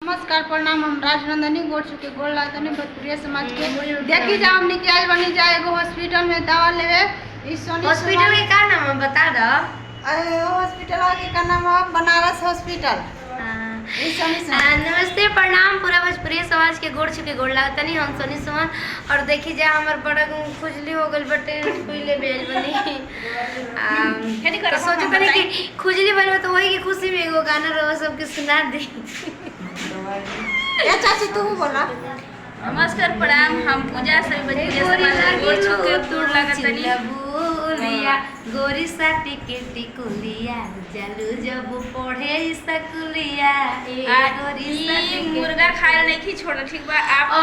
नमस्कार प्रणाम। हम राजनंदनी गोड़ चुके गोड़ लागतनी भोजपुरिया समाज के देखी जा हमनी के आज बनी जाए एगो हॉस्पिटल में दवा लेवे। इस हॉस्पिटल के का नाम है बता दो। हॉस्पिटल के नाम है बनारस हॉस्पिटल। नमस्ते प्रणाम पूरा भोजपुरिया समाज के गोड़ चुके गोड़ लागतनी हम सोनी सुमन। और देखी जा हमर बड़ा खुजली हो गल बटे पहले बेल बनी तो सोचे तनी कि खुजली बनवे तो वही की खुशी में एगो गाना रहो सबके सुना दी। ए चाची तू बोला। नमस्कार प्रणाम। हम पूजा से भोजपुरिया समाज के गोड़ चुके गोड़ लागतनी बुलिया गोरी सा टिकटी कुलिया जलू जब पढ़े स्कूलिया गोरी सा टिकटी मुर्गा खाए नहीं की छोड़ ठीक बा आप ओ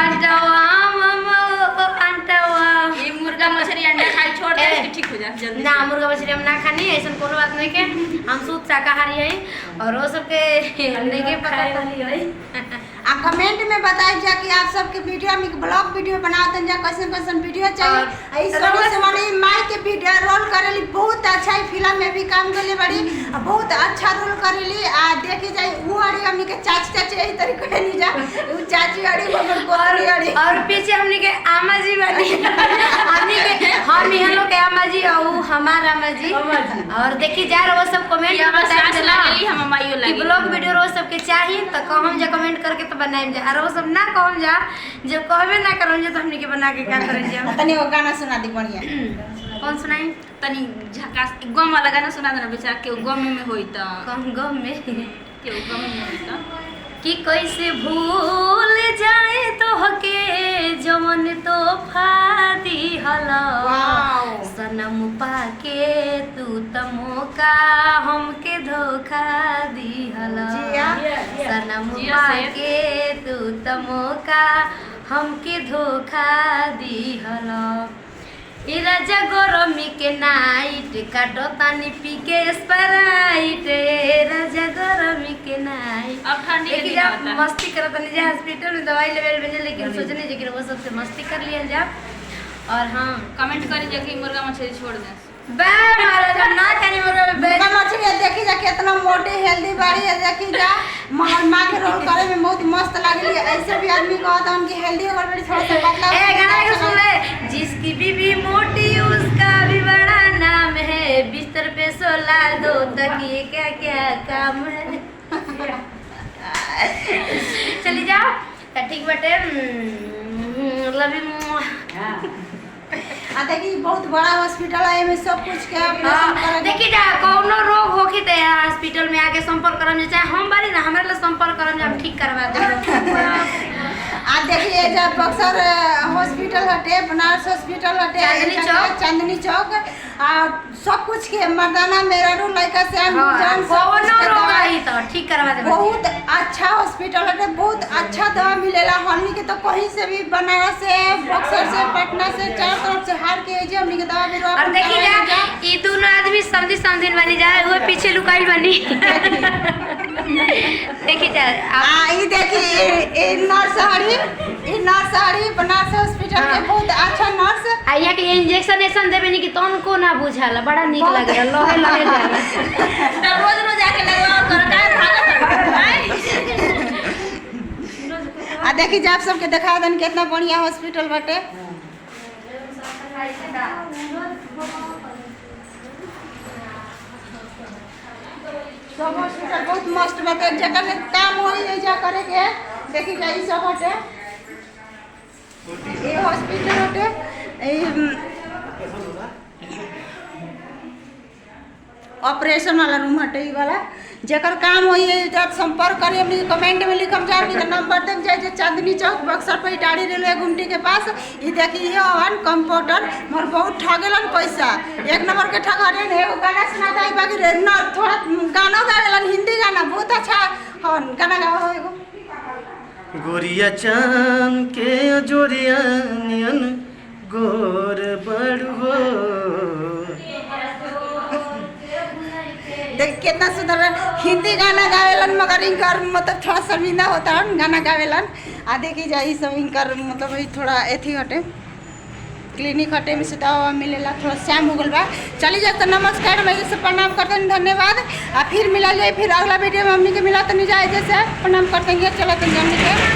अंडवा मम्मा ओ अंडवा ये मुर्गा मछली अंडा खाए छोड़ दे कि ठीक हो जा जल्दी ना मुर्गा मछली हम ना खानी ऐसा कोनो बात नहीं के हम शुद्ध शाकाहारी है और वो सब के हमने के खाए वाली है। आ कमेंट में बताइए जा कि आप सबके वीडियो में ब्लॉग वीडियो बनाते जा कैसन कैसन वीडियो चाहिए। इस तरह से माने माई के वीडियो रोल करेली बहुत अच्छा है। फिल्म में भी काम करले बड़ी बहुत अच्छा रोल करेली। आ देखी जाए वो अड़ी हमनी के चाची चाची यही तरीके है नहीं जा वो चाची अड़ी बगल को अड़ी और पीछे हमने के आमा जी वाली हमने के हम यहाँ लोग के आमा जी और हमारा आमा जी और देखी जा रहा वो सब कमेंट में बताइए सास लागली हम माइयो कि लगी ब्लॉग वीडियो रोज सबके चाहिए तो कहम जा कमेंट करके तो बनाएम जा और वो सब ना कहम जा जब कहबे ना करम जा तो हमनी के बना के क्या करम जा। तनी वो गाना सुना दी बढ़िया। कौन सुनाई तनी झकास गम वाला गाना सुना देना बेचारा के गम में होई त कम गम में के गम में होई त कि कैसे भूल जाए तो हके जमन तो फादी हला सनम पाके तू तमोका हमके धोखा दी हला सनम पाके तू तमोका हमके धोखा दी हला। ई राजा गरमी के नाइट काटो तानी पी के स्प्राइट राजा गरमी के नाइट अब ठंडी के दिन जब होता मस्ती करत नहीं जा हॉस्पिटल में दवाई लेवल बने लेकिन सोचने जे कि वो सबसे मस्ती कर लिया जा। और हाँ कमेंट करी जा कि मुर्गा मछली छोड़ दे बे महाराज ना कनी मुर्गा में बे मुर्गा मछली देखी जा कितना मोटी हेल्दी बाड़ी है। देखी जा मां के रोल करे में बहुत मस्त लागली। ऐसे भी आदमी कहता है कि हेल्दी और बड़ी थोड़ा सा पतला ए गाना के सुन ले जिसकी बीवी मोटी उसका भी बड़ा नाम है बिस्तर पे सोला दो तकिए क्या क्या काम है। चली जाओ ठीक बटे लव यू। आ देखी बहुत बड़ा हॉस्पिटल है में सब कुछ के ऑपरेशन करे। देखी जा कोनो रोग होखी त हॉस्पिटल में आके संपर्क करम चाहे हम बारी ना हमरा ले संपर्क करम हम ठीक करवा दे। आ देखिए जब बक्सर हॉस्पिटल हटे बनारस हॉस्पिटल हटे चांदनी चौक आ सब कुछ के मर्दाना मेरा लड़का से जान कोनो रोग आई त ठीक करवा दे। बहुत अच्छा हॉस्पिटल हटे बहुत अच्छा दवा मिलेला। हमनी के तो कहीं से भी बनारस से बक्सर से पटना से चार तरफ से हार के जे हमनी के दवा भी और देखी जा ई दोनों आदमी समझी समझिन बनी जाए वो पीछे लुकाइल बनी। देखी जा ई देखी ई नर्स हड़ी बनारस हॉस्पिटल के बहुत अच्छा नर्स आइया के इंजेक्शन ऐसन देबे नी कि तन को ना बुझाला बड़ा नीक लागे लहे लहे जाला त रोज रोज आके लगवा कर काय भागत आ देखी जा आप सबके दिखा देन कितना बढ़िया हॉस्पिटल बाटे। सब हॉस्पिटल बहुत मस्त बाटे जकर से काम होई है जा करे के। देखी जा ई सब बाटे ये हॉस्पिटल बाटे ऑपरेशन वाला रूम हटे ई वाला जकर काम होई है जब संपर्क करिए अपनी कमेंट में लिखम जा अपनी नंबर देख जाए चांदनी चौक बक्सर पे इटाड़ी रेलवे गुमटी के पास। ई देखी ये हन कंप्यूटर मोर बहुत ठगेलन पैसा एक नंबर के ठगरे ने एगो गाना सुनाता है बाकी रे ना थोड़ा गाना गावेलन हिंदी गाना बहुत अच्छा हन गाना गाओ एगो गोरिया चांद के जोरिया नियन गोर बड़ू हो देख कितना सुंदर हिंदी गाना गावेलन मगर इनकर मतलब थोड़ा शर्मिंदा होता है गाना गावेलन। आ देखी जाए सब इनकर मतलब थोड़ा एथी हटे क्लिनिक हटे में से दवा मिलेला, थोड़ा शाम हो गल बा। चली जाए तो नमस्कार, मैं जैसे प्रणाम करते हैं, धन्यवाद। फिर मिला जाए, फिर अगला वीडियो में हमनी के मिला तो नहीं जाए, जैसे प्रणाम करते हैं, चलो तो हमनी के